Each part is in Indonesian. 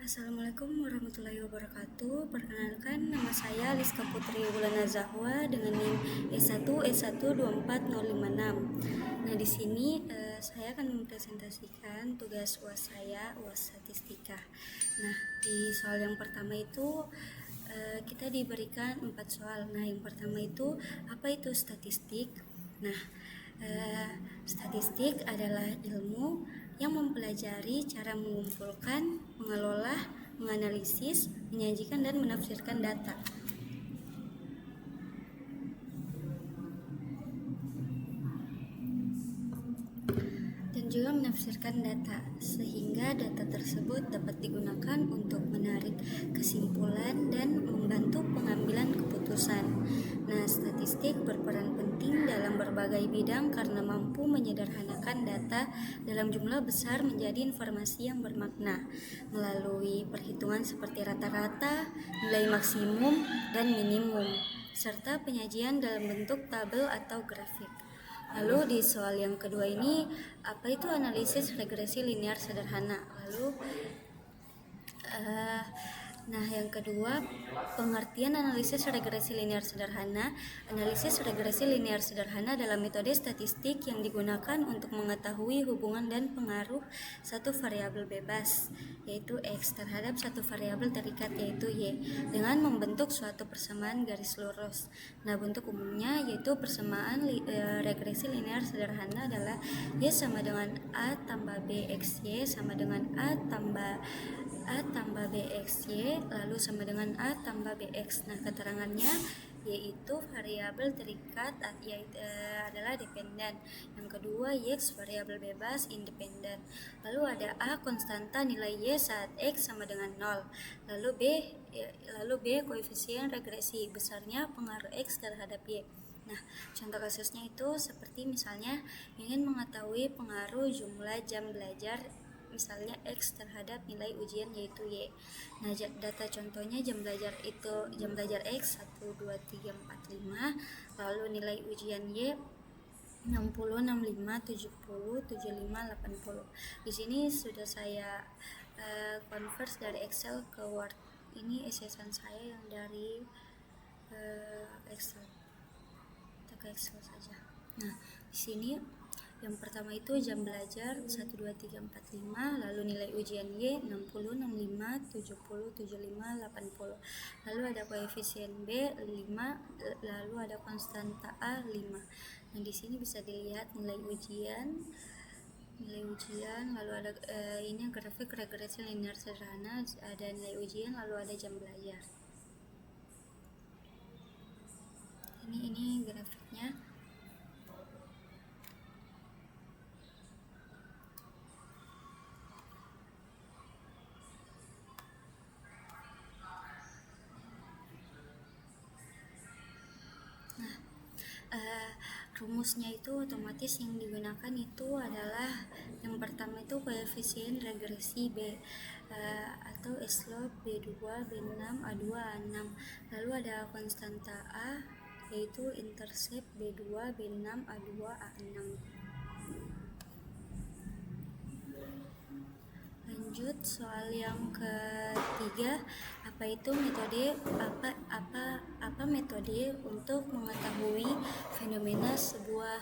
Assalamualaikum warahmatullahi wabarakatuh. Perkenalkan, nama saya Liska Putri Wulana Zahwa dengan NIM E1E12456. Nah, di sini saya akan mempresentasikan tugas UAS saya, UAS Statistika. Nah, di soal yang pertama itu kita diberikan 4 soal. Nah, yang pertama itu apa itu statistik? Nah, statistik adalah ilmu yang mempelajari cara mengumpulkan, mengelola, menganalisis, menyajikan, dan menafsirkan data. Dan juga menafsirkan data, sehingga data tersebut dapat digunakan untuk menarik kesimpulan dan membantu pengambilan keputusan. Nah, statistik berperan penting dalam berbagai bidang karena mampu menyederhanakan data dalam jumlah besar menjadi informasi yang bermakna melalui perhitungan seperti rata-rata, nilai maksimum dan minimum, serta penyajian dalam bentuk tabel atau grafik. Lalu di soal yang kedua ini, apa itu analisis regresi linear sederhana? Nah, yang kedua, pengertian analisis regresi linear sederhana. Analisis regresi linear sederhana adalah metode statistik yang digunakan untuk mengetahui hubungan dan pengaruh satu variabel bebas, yaitu X, terhadap satu variabel terikat, yaitu Y, dengan membentuk suatu persamaan garis lurus. Nah, bentuk umumnya yaitu persamaan regresi linear sederhana adalah Y sama dengan A tambah B XY sama dengan A tambah BXY lalu sama dengan A tambah BX. Nah, keterangannya yaitu variabel terikat adalah dependen. Yang kedua, X variabel bebas independen. Lalu ada A konstanta nilai Y saat X sama dengan 0. Lalu B koefisien regresi, besarnya pengaruh X terhadap Y. Nah, contoh kasusnya itu seperti misalnya ingin mengetahui pengaruh jumlah jam belajar misalnya X terhadap nilai ujian yaitu Y. Nah, data contohnya jam belajar X 1, 2, 3, 4, 5, lalu nilai ujian Y 60, 65, 70, 75, 80. Di sini sudah saya convert dari Excel ke Word. Ini esesan saya yang dari Excel. Kita ke Excel saja. Nah, di sini yang pertama itu jam belajar 1, 2, 3, 4, 5, lalu nilai ujian Y 60, 65, 70, 75, 80. Lalu ada koefisien B 5, lalu ada konstanta A 5. Nah, di sini bisa dilihat nilai ujian, lalu ada ini grafik regresi linear sederhana, ada nilai ujian, lalu ada jam belajar. Ini grafiknya. Rumusnya itu otomatis yang digunakan itu adalah yang pertama itu koefisien regresi B atau slope B2, B6, A2, A6. Lalu ada konstanta A yaitu intercept B2, B6, A2, A6. Lanjut soal yang ketiga, apa metode untuk mengetahui fenomena sebuah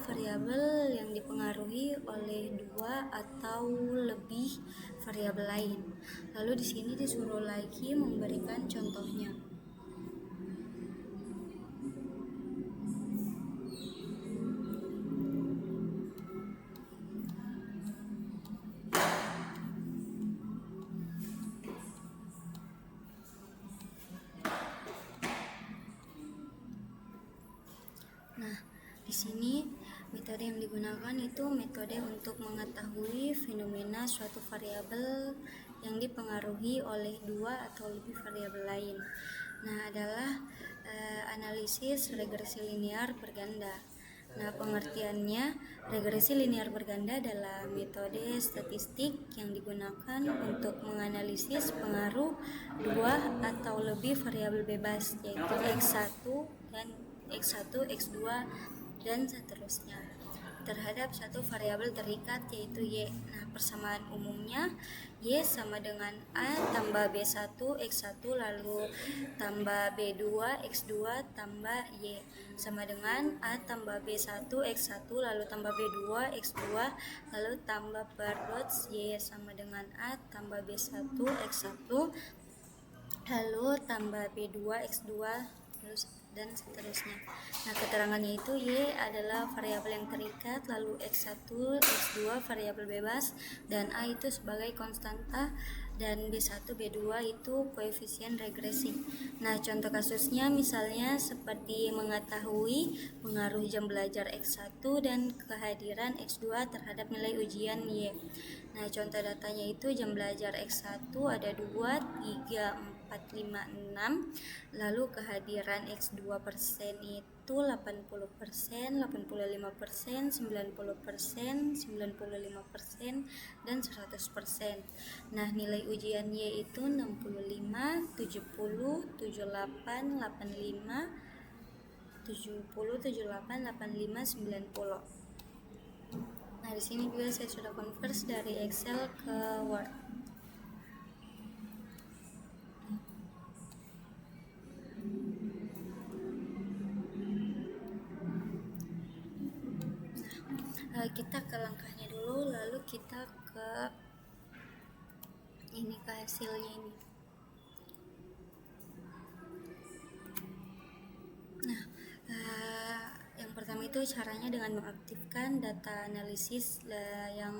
variabel yang dipengaruhi oleh dua atau lebih variabel lain. Lalu di sini disuruh lagi memberikan contohnya. Nah, di sini metode yang digunakan itu metode untuk mengetahui fenomena suatu variabel yang dipengaruhi oleh dua atau lebih variabel lain. Nah, adalah analisis regresi linear berganda. Nah, pengertiannya, regresi linear berganda adalah metode statistik yang digunakan untuk menganalisis pengaruh dua atau lebih variabel bebas, yaitu X1, X2, dan seterusnya. terhadap satu variabel terikat yaitu Y. Nah, persamaan umumnya Y sama dengan A tambah B1 X1 lalu tambah B2 X2 tambah Y sama dengan A tambah B1 X1 lalu tambah B2 X2 lalu tambah per dots Y sama dengan A tambah B1 X1 lalu tambah B2 X2 dan seterusnya. Nah, keterangannya itu Y adalah variabel yang terikat, lalu X1, X2 variabel bebas, dan A itu sebagai konstanta, dan B1, B2 itu koefisien regresi. Nah, contoh kasusnya misalnya seperti mengetahui pengaruh jam belajar X1 dan kehadiran X2 terhadap nilai ujian Y. Nah, contoh datanya itu jam belajar X1 ada 2, 3, 4, 5, 6. Lalu kehadiran X2% itu 80%, 85%, 90%, 95%, dan 100%. Nah, nilai ujian Y itu 65, 70, 78, 85, 70, 78, 85, 90. Nah, di sini juga saya sudah convert dari Excel ke Word. Nah, kita ke langkahnya dulu, lalu kita ke hasilnya ini. Nah, yang pertama itu caranya dengan mengaktifkan data analisis yang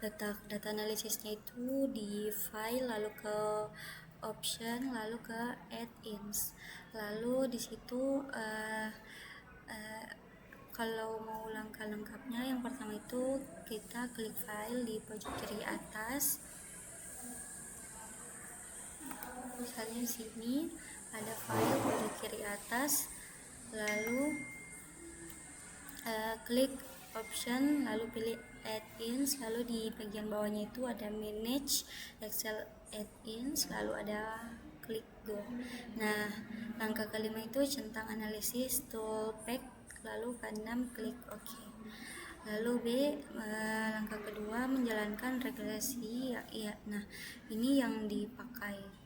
data analisisnya itu di file, lalu ke option, lalu ke add-ins, lalu di situ kalau mau langkah lengkapnya yang pertama itu kita klik file di pojok kiri atas, misalnya di sini ada file pojok kiri atas, lalu klik option, lalu pilih add-ins, lalu di bagian bawahnya itu ada manage Excel add-ins, lalu ada klik go. Nah, langkah kelima itu centang analisis toolpath, lalu ke-6 klik OK. Lalu B, langkah kedua menjalankan regresi ya. Nah, ini yang dipakai.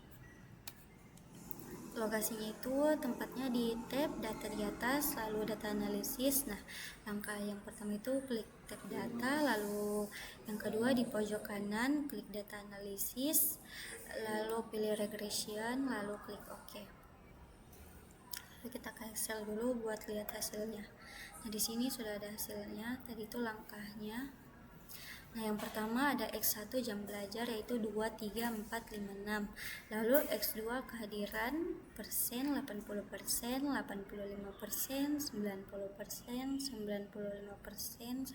Lokasinya itu tempatnya di tab data di atas, lalu data analisis. Nah, langkah yang pertama itu klik tab data, lalu yang kedua di pojok kanan klik data analisis, lalu pilih regression, lalu klik OK. Lalu kita ke Excel dulu buat lihat hasilnya. Nah, di sini sudah ada hasilnya. Tadi itu langkahnya. Nah, yang pertama ada X1 jam belajar yaitu 2, 3, 4, 5, 6. Lalu X2 kehadiran persen 80%, 85%, 90%, 95%, 100%.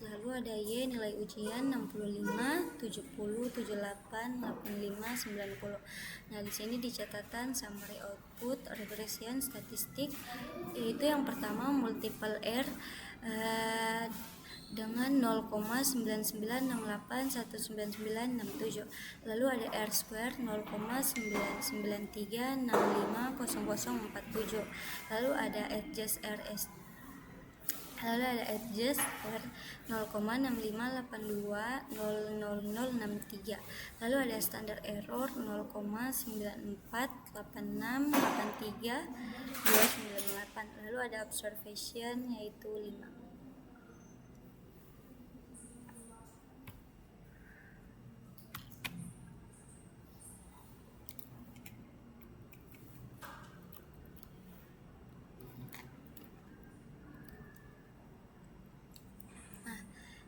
Lalu ada Y nilai ujian 65, 70, 78, 85, 90. Nah, di sini di catatan summary output regression statistik yaitu yang pertama multiple R dengan 0,9968199967. Lalu ada R square 0,993650047. Lalu ada adjust RS. Lalu ada adjust R 0,65820063. Lalu ada standar error 0,948683,298. Lalu ada observation yaitu 5.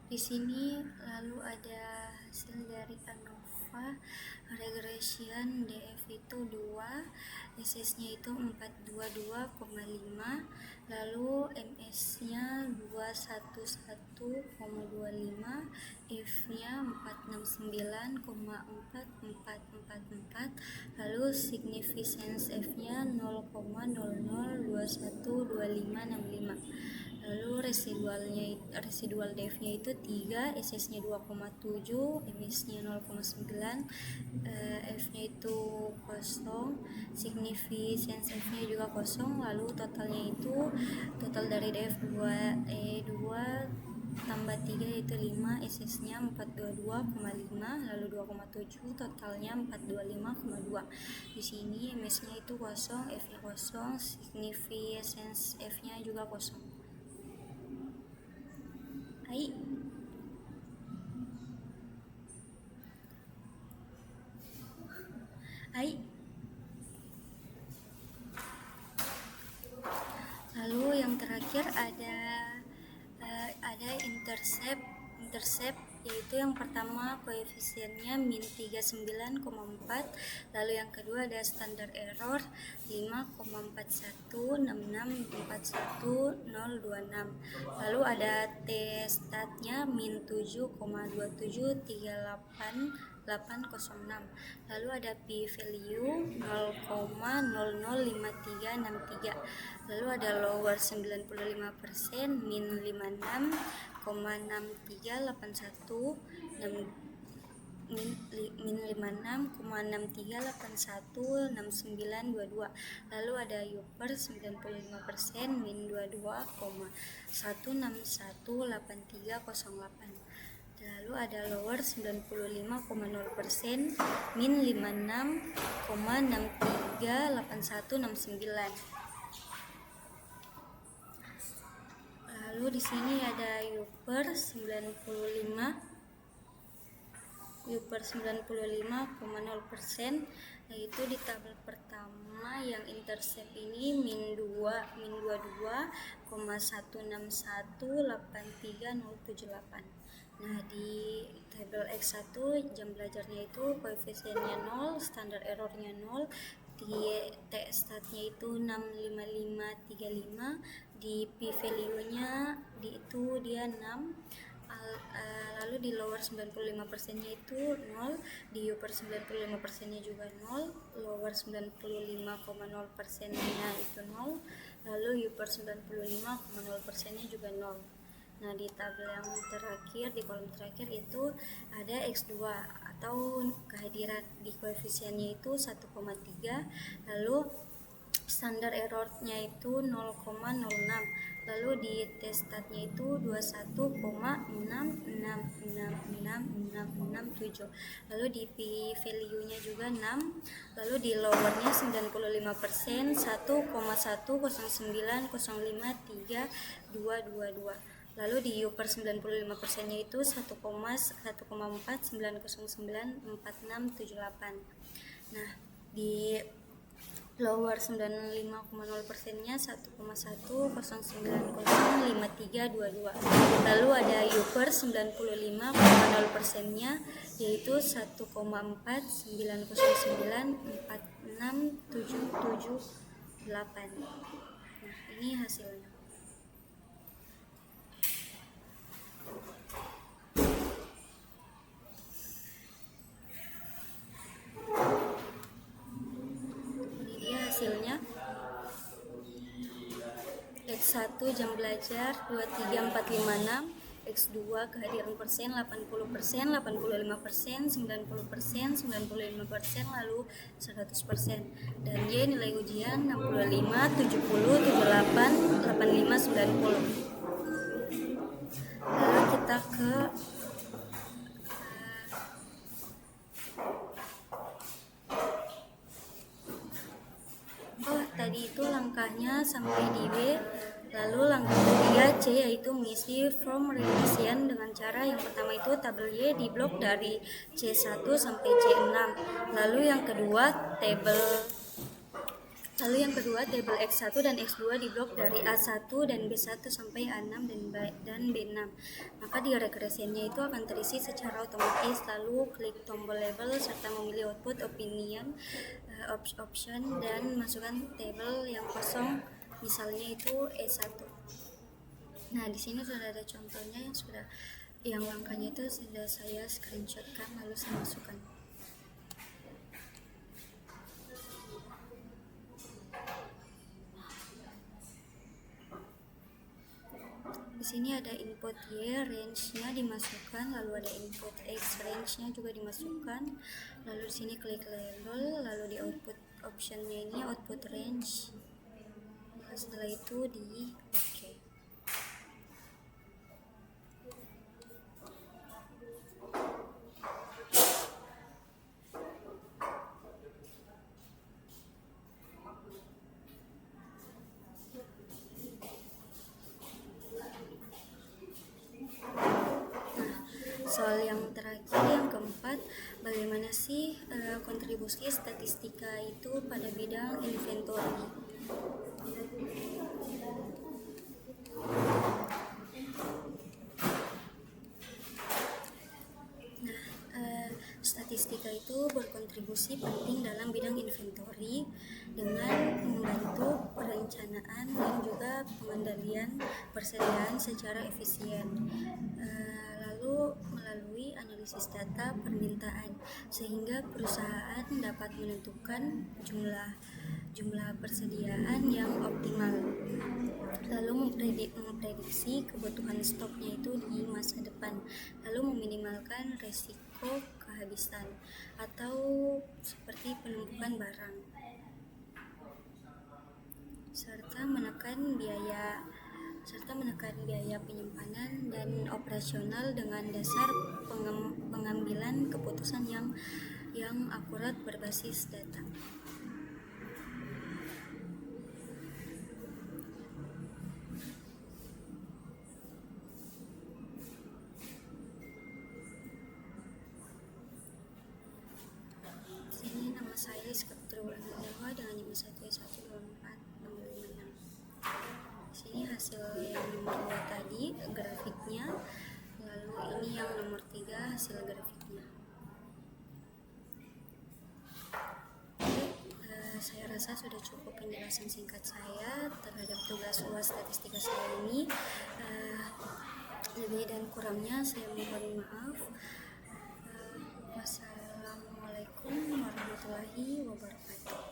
Di sini lalu ada hasil dari ANOVA regression DF itu 2, SS-nya itu 422,5, lalu MS-nya 211,25, F-nya 469,4444, lalu significance F-nya 0,00212565. Lalu residual depth-nya itu 3, SS-nya 2,7, MS-nya 0,9, F-nya itu kosong, significance F-nya juga kosong. Lalu total dari depth 2 tambah 3 yaitu 5, SS-nya 422,5, lalu 2,7, totalnya 425,2. Di sini MS-nya itu kosong, F-nya kosong, significance F-nya juga kosong. Lalu yang terakhir ada intercept, yaitu yang pertama koefisiennya min 39,4, lalu yang kedua ada standar error 5,416641,026, lalu ada t statnya min 7,2738806, lalu ada p value 0,005363, lalu ada lower 95% min 56,6381 min 56,63816922, lalu ada upper 95% min 22,1618308, lalu ada lower 95,0% min 56,638169. Lalu di sini ada upper 95,0%, yaitu di tabel pertama yang intercept ini min 22,16183,078. Nah, di tabel X1 jam belajarnya itu koefisiennya 0, standar errornya 0, di t statnya itu 65535, di p value-nya dia 6, lalu di lower 95% nya itu 0, di upper 95% nya juga 0, lower 95,0% nya itu 0, lalu upper 95,0% nya juga 0. Nah, di tabel yang terakhir, di kolom terakhir itu ada X2 atau kehadiran di koefisiennya itu 1,3, lalu standar errornya itu 0,06, lalu di tes statnya itu 21,6666667, lalu di p value nya juga 6, lalu di lowernya 95% 1,109053222, lalu di upper 95% nya itu 1,490946678. Nah, di lower 95,0% nya 1,109053222, lalu ada upper 95,0% nya yaitu 1,490946778. Nah, ini hasilnya. Hasilnya X1 jam belajar 23456, X2 kehadiran persen 80%, 85%, 90%, 95%, lalu 100%, dan Y nilai ujian 65, 70, 78, 85, 90. Lalu kita ke tadi itu langkahnya sampai di B. Lalu langkah ketiga C, yaitu mengisi form revision dengan cara yang pertama itu tabel Y diblok dari C1 sampai C6. Lalu yang kedua tabel X1 dan X2 diblok dari A1 dan B1 sampai A6 dan B6. Maka di regresiannya itu akan terisi secara otomatis. Lalu klik tombol label serta memilih output option dan masukkan tabel yang kosong, misalnya itu E1. Nah, di sini sudah ada contohnya yang langkahnya itu sudah saya screenshotkan lalu saya masukkan. sini ada input Y, range-nya dimasukkan, lalu ada input X, range-nya juga dimasukkan. Lalu di sini klik label, lalu di output option-nya ini output range. Setelah itu di OK. Soal yang terakhir, yang keempat, bagaimana sih kontribusi statistika itu pada bidang inventory? Statistika itu berkontribusi penting dalam bidang inventory dengan membantu perencanaan dan juga pengendalian persediaan secara efisien. Lalu melalui analisis data permintaan sehingga perusahaan dapat menentukan jumlah persediaan yang optimal, lalu memprediksi kebutuhan stoknya itu di masa depan, lalu meminimalkan resiko kehabisan atau seperti penumpukan barang, serta menekan biaya penyimpanan dan operasional dengan dasar pengambilan keputusan yang akurat berbasis data. Sini nama saya Skripturulan Dewa dengan NIM 1S12465. Sini hasil yang nomor 2 tadi grafiknya, lalu ini yang nomor 3 hasil grafiknya. Saya rasa sudah cukup penjelasan singkat saya terhadap tugas UAS statistika saya ini. Lebih dan kurangnya saya mohon maaf. Wassalamualaikum warahmatullahi wabarakatuh.